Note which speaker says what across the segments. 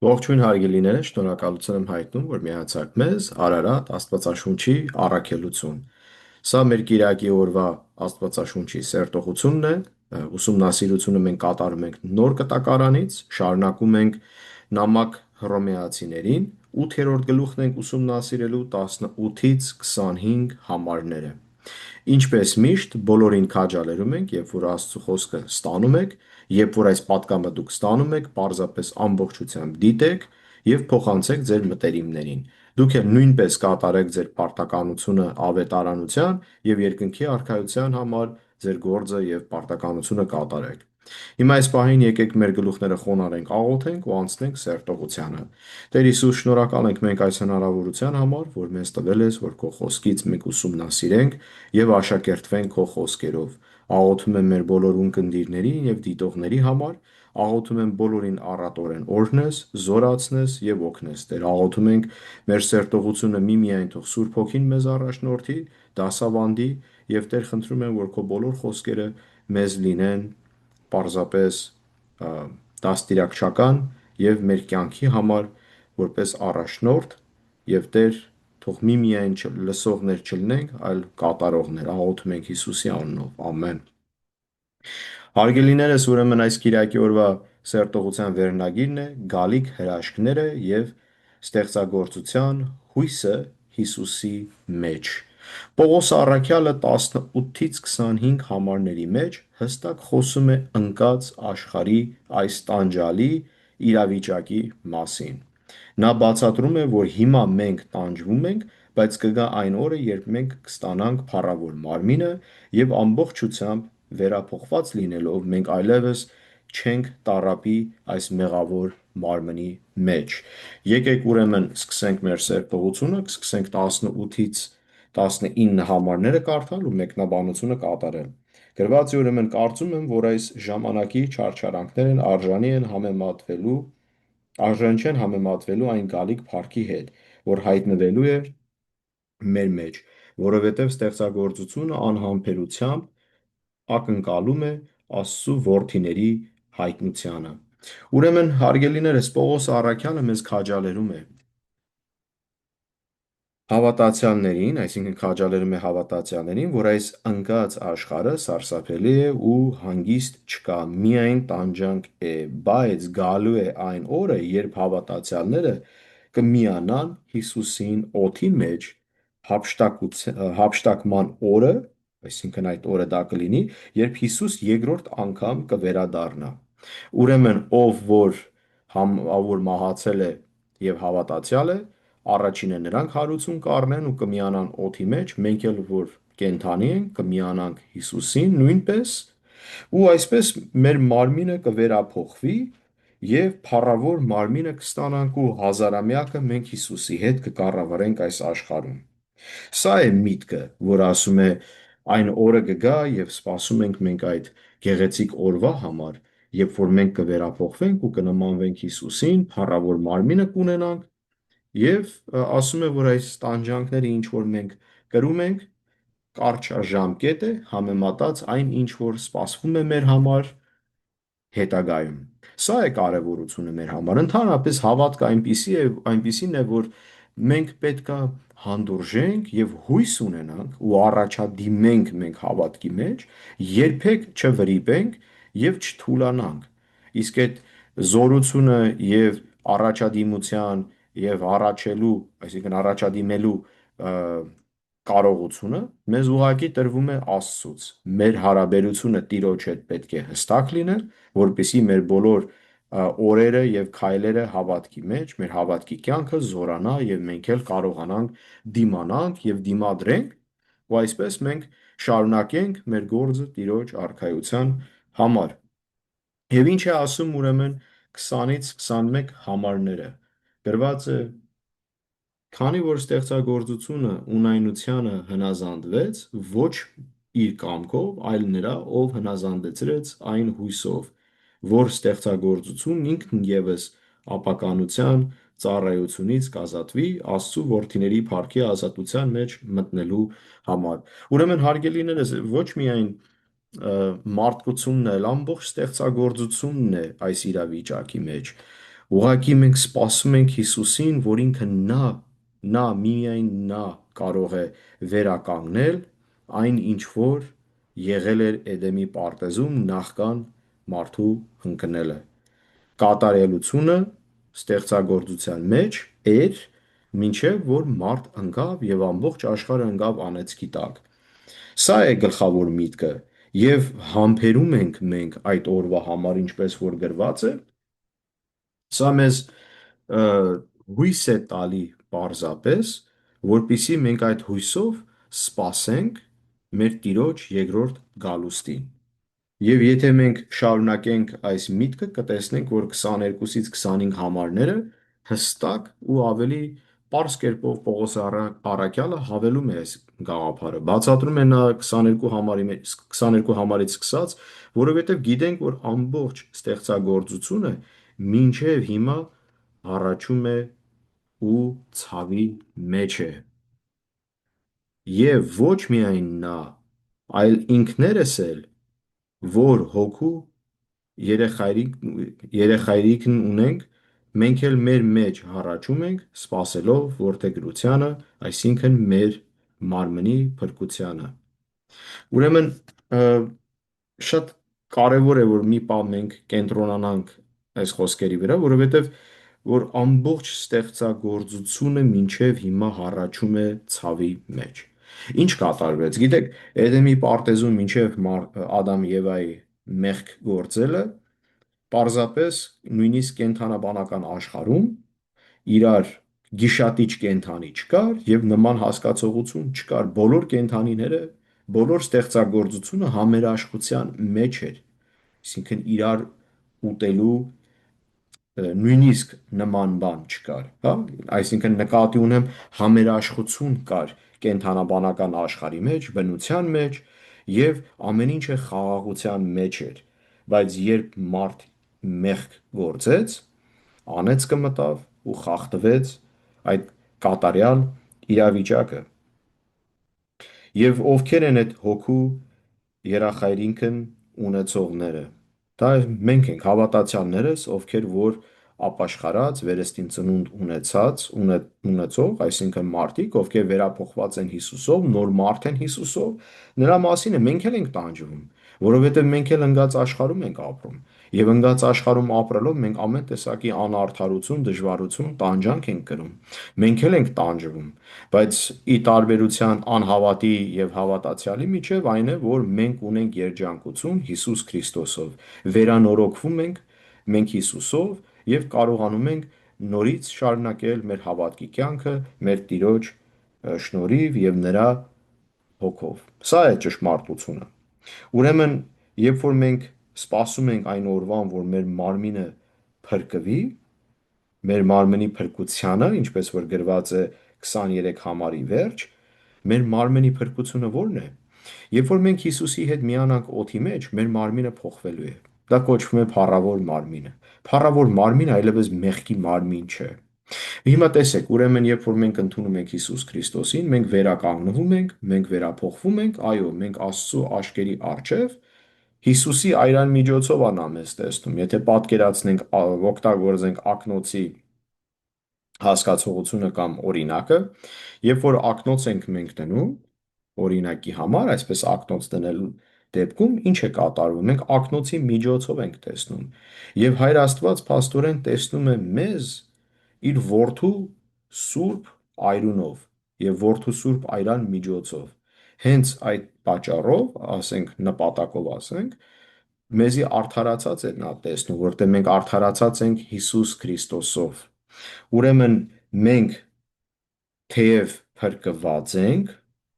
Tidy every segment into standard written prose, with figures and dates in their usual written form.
Speaker 1: Ողջույն հարգելիները, շնորհակալություն եմ հայտնում, որ միացաք մեզ Արարատ Աստվածաշունչի առաքելություն։ Սա մեր կիրակի օրվա Աստվածաշունչի սերտողությունն է, ուսումնասիրությունը մենք կատարում ենք նոր կտակարանից, շարունակում ենք նամակ Հռոմեացիներին, 8-րդ գլուխն ենք ուսումնասիրելու 18-ից 25 համարները։ Ինչպես միշտ, բոլորին քաջալերում ենք, երբ որ Աստծո խոսքը ստանում եք, երբ որ այս պատգամը դուք ստանում եք, պարզապես ամբողջությամբ դիտեք եւ փոխանցեք ձեր մտերիմներին։ Դուք էլ նույնպես կատարեք ձեր պարտականությունը ավետարանության եւ երկնքի արքայության համար ձեր գործը եւ պարտականությունը կատարեք։ Հիմա այս պահին եկեք մեր գլուխները խոնարհենք, աղոթենք ու անցնենք սերտողությանը։ Տեր Հիսուս, շնորհակալ ենք մենք այս հնարավորության համար, որ մեզ տվել ես, որ քո խոսքից մենք ուսումնասիրենք եւ աշակերտվենք քո խոսքերով։ Աղոթում եմ մեր բոլոր ունկնդիրների եւ դիտողների համար, աղոթում եմ բոլորին առատորեն օրհնես, զորացնես եւ օգնես։ Տեր, աղոթում ենք մեր սերտողությունը միմիայն թող Սուրբ Հոգին մեզ առաջնորդի, դասավանդի եւ Տեր խնդրում եմ, որ քո բոլոր խոսքերը մեզ լինեն պարզապես ա, դաստիարակչական եւ մեր կյանքի համար որպես առաջնորդ եւ Տեր թող միմիայն լսողներ չլինենք, այլ կատարողներ։ Աղոթում ենք Հիսուսի անունով։ Ամեն։ Հարգելիներս, ուրեմն այս Կիրակի օրվա սերտողության վերնագիրն է Գալիք հրաշքները եւ ստեղծագործության հույսը Հիսուսի մեջ։ Պողոս առաքյալը 18-ից 25 համարների մեջ հստակ խոսում է ընկած աշխարհի այս տանջալի իրավիճակի մասին։ Նա բացատրում է, որ հիմա մենք տանջվում ենք, բայց կգա այն օրը, երբ մենք կստանանք փառավոր մարմինը եւ ամբողջությամբ վերափոխված լինելով մենք այլևս չենք տառապի այս մեղավոր մարմնի մեջ։ Եկեք ուրեմն սկսենք մեր սերտողությունը, կսկսենք 18-ից 19 համարները կարդալ ու մեկնաբանությունը կատարել։ Գրված է ուրեմն կարծում եմ, որ այս ժամանակի չարչարանքներն արժան չեն համեմատվելու այն գալիք փառքի հետ, որ հայտնվելու է մեր մեջ, որովհետև ստեղծագործությունը անհամբերությամբ ակնկալում է Աստծու որդիների հայտնությանը։ Ուրեմն, հարգելիներս, Պողոս առաքյալը մեզ քաջալերում է հավատացյալներին, այսինքն քաջալերում է հավատացյալներին, որ այս ընկած աշխարհը սարսափելի է ու հանգիստ չկա, միայն տանջանք է, բայց գալու է այն օրը, երբ հավատացյալները կմիանան Հիսուսին օդի մեջ հափշտակման օրը, այսինքն այդ օրը դա կլինի, երբ Հիսուս երկրորդ անգամ կվերադառնա։ Ուրեմն ով որ մահացել է եւ հավատացյալ է, առաջինը նրանք հարություն կառնեն ու կմիանան օդի մեջ, մենք էլ որ կենդանի ենք, կմիանանք Հիսուսին նույնպես, ու այսպես մեր մարմինը կվերափոխվի եւ փառավոր մարմինը կստանանք ու հազարամյակը մենք Հիսուսի հետ կկառավարենք այս աշխարհում։ Սա է միտքը, որ ասում է այն օրը կգա եւ սպասում ենք մենք այդ գեղեցիկ օրվա համար, երբ որ մենք կվերափոխվենք ու կնմանվենք Հիսուսին, փառավոր մարմինը կունենանք եւ ասում է, որ այս տանջանքները, ինչ որ մենք կրում ենք, կարճաժամկետ է համեմատած այն, ինչ որ սպասվում է մեր համար հետագայում։ Սա է կարևորությունը մեր համար։ Ընդհանրապես հավատքը այնպիսին է, որ մենք պետքա հանդուրժենք եւ հույս ունենանք ու առաջադիմենք մենք հավատքի մեջ, երբեք չվրիպենք եւ չթուլանանք։ Իսկ այդ զորությունը եւ առաջադիմության եւ առաջելու, այսինքն առաջադիմելու կարողությունը մեզ ուղղակի տրվում է Աստծուց։ Մեր հարաբերությունը Տիրոջ հետ պետք է հստակ լինել, որպեսզի մեր բոլոր օրերը եւ քայլերը հավատքի մեջ, մեր հավատքի կյանքը զորանա եւ մենք էլ կարողանանք դիմանանք եւ դիմադրենք, ու այսպես մենք շարունակենք մեր գործը Տիրոջ արքայության համար։ Եվ ինչ է ասում ուրեմն 20-ից 21 համարները։ Գրված է. Քանի որ ստեղծագործությունը ունայնությանը հնազանդվեց ոչ իր կամքով, այլ նրա, ով հնազանդեցրեց այն հույսով, որ ստեղծագործությունն ինքն ևս ապականության ծառայությունից կազատվի Աստծու որդիների փառքի ազատության մեջ մտնելու համար։ Ուրեմն հարգելիներս, ոչ միայն մարդկությունն է, այլ ամբողջ ստեղծագործությունն է այս իրավիճակի մեջ։ Ուղղակի մենք սպասում ենք Հիսուսին, որ ինքը միայն նա կարող է վերականգնել այն, ինչ որ եղել էր Էդեմի պարտեզում նախքան մարդու հնգնելը։ Կատարելությունը ստեղծագործության մեջ էր, մինչև որ մարդ ընկավ եւ ամբողջ աշխարհը ընկավ անեծքի տակ։ Սա է գլխավոր միտքը, եւ համբերում ենք մենք այդ օրվա համար, ինչպես որ գրված է, սա մեզ ը, հույս է տալի պարզապես, որpիսի մենք այդ հույսով սпасենք մեր Տիրոջ երկրորդ գալուստին։ Եվ եթե մենք շարունակենք այս միտքը, կտեսնենք, որ 22-ից 25 համարները հստակ ու ավելի պարզ կերպով Պողոս առաքյալը հավելում է այս գաղափարը։ Բացատրում է նա 22 համարից սկսած, որովհետև գիտենք, որ ամբողջ ստեղծագործությունը մինչև հիմա հառաչում է ու ցավի մեջ է։ Եվ ոչ միայն նա, այլ ինքներս էլ, որ հոգու երեխայրիկն ունենք, մենք էլ մեր մեջ հառաչում ենք, սпасելով որդեգրությանը, այսինքն մեր մարմնի փրկությանը։ Ուրեմն շատ կարևոր է, որ մի պահ մենք կենտրոնանանք այս խոսքերի վրա, որովհետև որ ամբողջ ստեղծագործությունը մինչև հիմա հառաչում է ցավի մեջ։ Ինչ կատարվեց։ Գիտեք, Էդեմի պարտեզում մինչև Ադամ Եվայի մեղք գործելը, պարզապես նույնիսկ կենթանաբանական աշխարհում իրար գիշատիչ կենթանի չկար եւ նման հասկացողություն չկար։ Բոլոր կենթանիները, բոլոր ստեղծագործությունը համերաշխության մեջ էր, այսինքն իրար ուտելու նույնիսկ նման բան չկար, հա, այսինքն նկատի ունեմ համերաշխություն կար կենթանաբանական աշխարհի մեջ, բնության մեջ եւ ամեն ինչը խաղաղության մեջ էր, բայց երբ մարդ մեղք գործեց, անեծքը մտավ ու խախտվեց այդ կատարյալ իրավիճակը։ Եվ ովքեր են այդ հոգու երախայրինքն ունեցողները։ Դա մենք ենք հավատացյալներս, ովքեր որ ապաշխարած, վերստին ծնունդ ունեցող, այսինքն մարդիկ, ովքեր վերափոխված են Հիսուսով, նոր մարդ են Հիսուսով, նրա մասին է մենք էլ ենք տանջվում, որովհետև մենք էլ ընկած աշխարհում ենք ապրում։ Եվ ընկած աշխարհում ապրելով մենք ամեն տեսակի անարդարություն, դժվարություն, տանջանք ենք կրում։ Մենք էլ ենք տանջվում, բայց ի տարբերության անհավատի եւ հավատացյալի միջև այն է, որ մենք ունենք երջանկություն Հիսուս Քրիստոսով, վերանորոգվում մենք Հիսուսով եւ կարողանում ենք նորից շարունակել մեր հավատքի կյանքը մեր Տիրոջ շնորհիվ եւ նրա հոգով։ Սա է ճշմարտությունը։ Ուրեմն, երբ որ մենք սպասում ենք այն օրվան, որ մեր մարմինը փրկվի, մեր մարմնի փրկությանը, ինչպես որ գրված է 23 համարի վերջ, մեր մարմնի փրկությունը ո՞րն է։ Երբ որ մենք Հիսուսի հետ միանանք օդի մեջ, մեր մարմինը փոխվելու է։ Դա կոչվում է փառավոր մարմինը։ Փառավոր մարմինը այլևս մեղքի մարմին չէ։ Հիմա տեսեք, ուրեմն երբ որ մենք ընդունում ենք Հիսուս Քրիստոսին, մենք վերականգնվում ենք, մենք վերափոխվում ենք, այո, մենք Աստծո աշկերի առջև Հիսուսի այրան միջոցով անա մեզ տեսնում։ Եթե պատկերացնենք, օգտագործենք ակնոցի հասկացողությունը կամ օրինակը, երբ որ ակնոց ենք մենք դնում, օրինակի համար, այսպես ակնոց դնելու դեպքում ինչ է կատարվում։ Մենք ակնոցի միջոցով ենք տեսնում։ Եվ Հայր Աստված փաստորեն տեսնում է մեզ իր որդու սուրբ այրունով եւ որդու սուրբ այրան միջոցով։ Հենց այդ պատճառով, ասենք նպատակով ասենք, մեզի արդարացած է նա տեսնում, որտեղ մենք արդարացած ենք Հիսուս Քրիստոսով։ Ուրեմն մենք թեև փրկված ենք,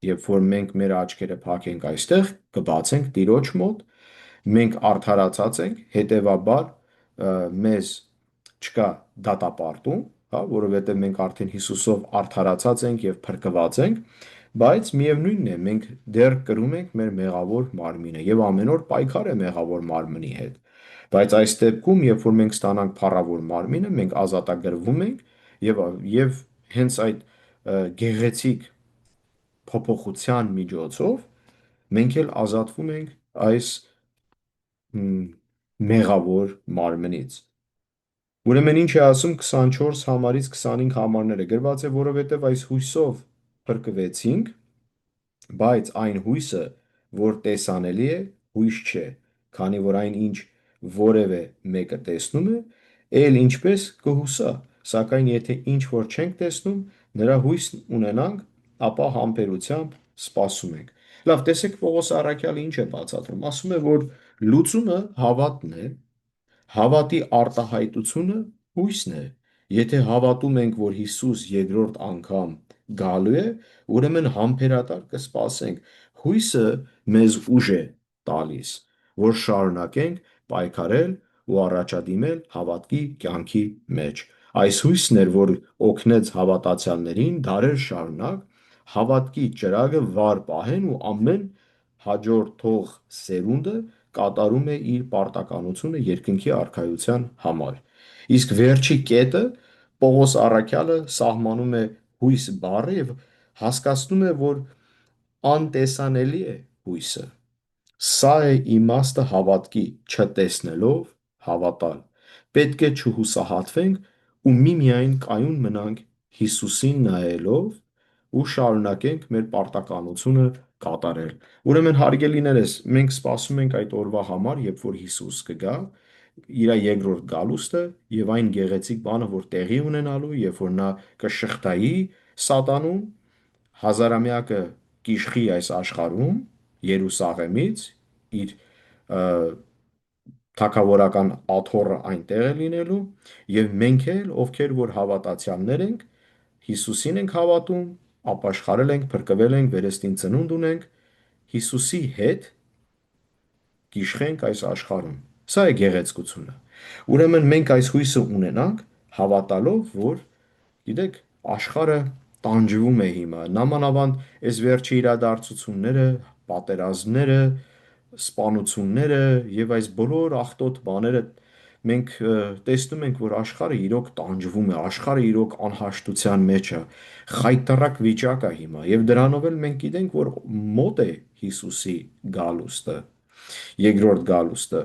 Speaker 1: երբ որ մենք մեր աչքերը փակենք այստեղ, կբացենք Տիրոջ մոտ, մենք արդարացած ենք, հետևաբար մեզ չկա դատապարտում, հա, որովհետև մենք արդեն Հիսուսով արդարացած ենք եւ փրկված ենք, բայց միևնույնն է, մենք դեռ կրում ենք մեր մեղավոր մարմինը եւ ամեն օր պայքար է մեղավոր մարմնի հետ։ Բայց այս դեպքում, երբ որ մենք ստանանք փառավոր մարմինը, մենք ազատագրվում ենք եւ հենց այդ գեղեցիկ փոփոխության միջոցով մենք էլ ազատվում ենք այս մեղավոր մարմնից։ Ուրեմն ինչ է ասում 24 համարից 25 համարները գրված է, որովհետև այս հույսով փրկվեցինք, բայց այն հույսը, որ տեսանելի է, հույս չէ, քանի որ այն ինչ որևէ մեկը տեսնում է, էլ ինչպես կհուսա, սակայն եթե ինչ որ չենք տեսնում, նրա հույսն ունենանք, ապա համբերությամբ սպասում ենք։ Լավ, տեսեք Պողոս առաքյալը ինչ է բացատրում։ Ասում է, որ լուծումը հավատն է, հավատի արտահայտությունը հույսն է։ Եթե հավատում ենք, որ Հիսուս երկրորդ անգամ գալու է, ուրեմն համբերատար կսպասենք։ Հույսը մեզ ուժ է տալիս, որ շարունակենք պայքարել ու առաջադիմել հավատքի կյանքի մեջ։ Այս հույսն էր, որ օգնեց հավատացյալներին դարեր շարունակ հավատքի ճրագը վառ պահեն ու ամեն հաջորդող սերունդը կատարում է իր պարտականությունը երկնքի արքայության համար։ Իսկ վերջի կետը Պողոս առաքյալը սահմանում է հույս բառը եւ հասկացնում է, որ անտեսանելի է հույսը։ Սա է իմաստը հավատքի չտեսնելով հավատալ։ Պետք է չհուսահատվենք ու միմիայն կայուն մնանք Հիսուսին նայելով ու շարունակենք մեր պարտականությունը կատարել։ Ուրեմն հարգելիներս, մենք սպասում ենք այդ օրվա համար, երբ որ Հիսուս կգա, իր երկրորդ գալուստը եւ այն գեղեցիկ բանը, որ տեղի ունենալու, երբ որ նա կշղթայի սատանուն, հազարամյակը կիշխի այս աշխարհում Երուսաղեմից իր թագավորական աթոռը այնտեղ է լինելու եւ մենք էլ, ովքեր որ հավատացյալներ ենք, Հիսուսին ենք հավատում, ապաշխարել ենք, փրկվել ենք, վերստին ծնունդ ունենք, Հիսուսի հետ կիշխենք այս աշխարհում։ Սա է գեղեցկությունը։ Ուրեմն մենք այս հույսը ունենանք, հավատալով, որ գիտեք, աշխարհը տանջվում է հիմա։ Նամանավանդ այս վերջի իրադարձությունները, պատերազմները, սպանությունները եւ այս բոլոր աղտոտ բաները մենք տեսնում ենք, որ աշխարհը իրոք տանջվում է, աշխարհը իրոք անհաշտության մեջ է, խայտառակ վիճակ է հիմա եւ դրանով էլ մենք գիտենք, որ մոտ է Հիսուսի գալուստը, երկրորդ գալուստը։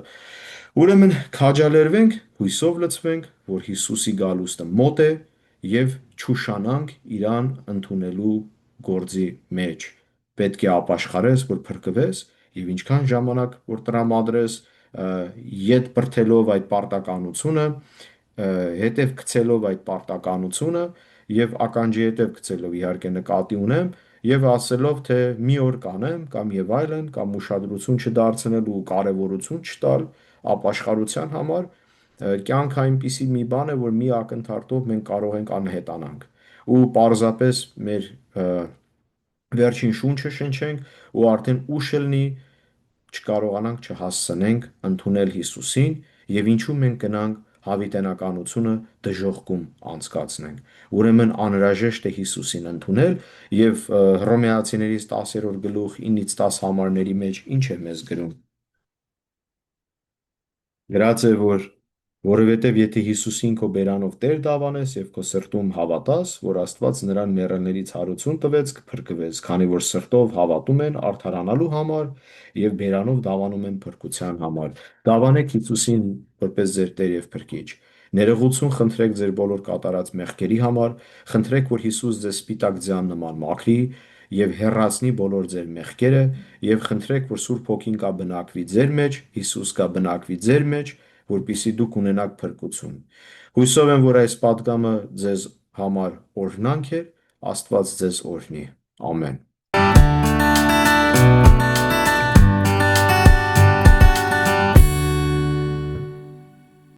Speaker 1: Ուրեմն քաջալերվենք, հույսով լցվենք, որ Հիսուսի գալուստը մոտ է եւ չուշանանք իրան ընդունելու գործի մեջ։ Պետք է ապաշխարես, որ փրկվես եւ ինչքան ժամանակ որ տրամադրես յետ բրթելով այդ պարտականությունը, հետև գցելով այդ պարտականությունը եւ ականջի հետև գցելով իհարկե նկատի ունեմ եւ ասելով թե մի օր կանեմ կամ եւ այլն կամ ուշադրություն չդարձնել ու կարեւորություն չտալ ապաշխարության համար, կյանքը այնպիսի մի բան է, որ մի ակնթարթով մենք կարող ենք անհետանանք ու պարզապես մեր վերջին շունչը շնչենք ու արդեն ուշ ելնի չկարողանանք չհասցնենք ընդունել Հիսուսին եւ ինչու մենք գնանք հավիտենականությունը դժոխքում անցկացնենք։ Ուրեմն անհրաժեշտ է Հիսուսին ընդունել եւ Հռոմեացիներից 10-րդ գլուխ 9-ից 10 համարների մեջ ինչ է մեզ գրում։ Գրած է, որովհետև եթե Հիսուսին քո բերանով Տեր դավանես եւ քո սրտում հավատաս, որ Աստված նրան մեռելներից հարություն տվեց, կփրկվես, քանի որ սրտով հավատում են արդարանալու համար եւ բերանով դավանում են փրկության համար։ Դավանեք Հիսուսին որպես ձեր Տեր եւ Փրկիչ։ Ներողություն խնդրեք ձեր բոլոր կատարած մեղքերի համար, խնդրեք, որ Հիսուս ձեզ սպիտակ ձյան նման մաքրի եւ հեռացնի բոլոր ձեր մեղքերը եւ խնդրեք, որ Սուրբ Հոգին կա բնակվի ձեր մեջ, Հիսուս կա բնակվի ձեր մեջ, որպեսզի դուք ունենաք փրկություն։ Հույսով եմ, որ այս պատգամը ձեզ համար օրհնանք է, Աստված ձեզ օրհնի։ Ամեն։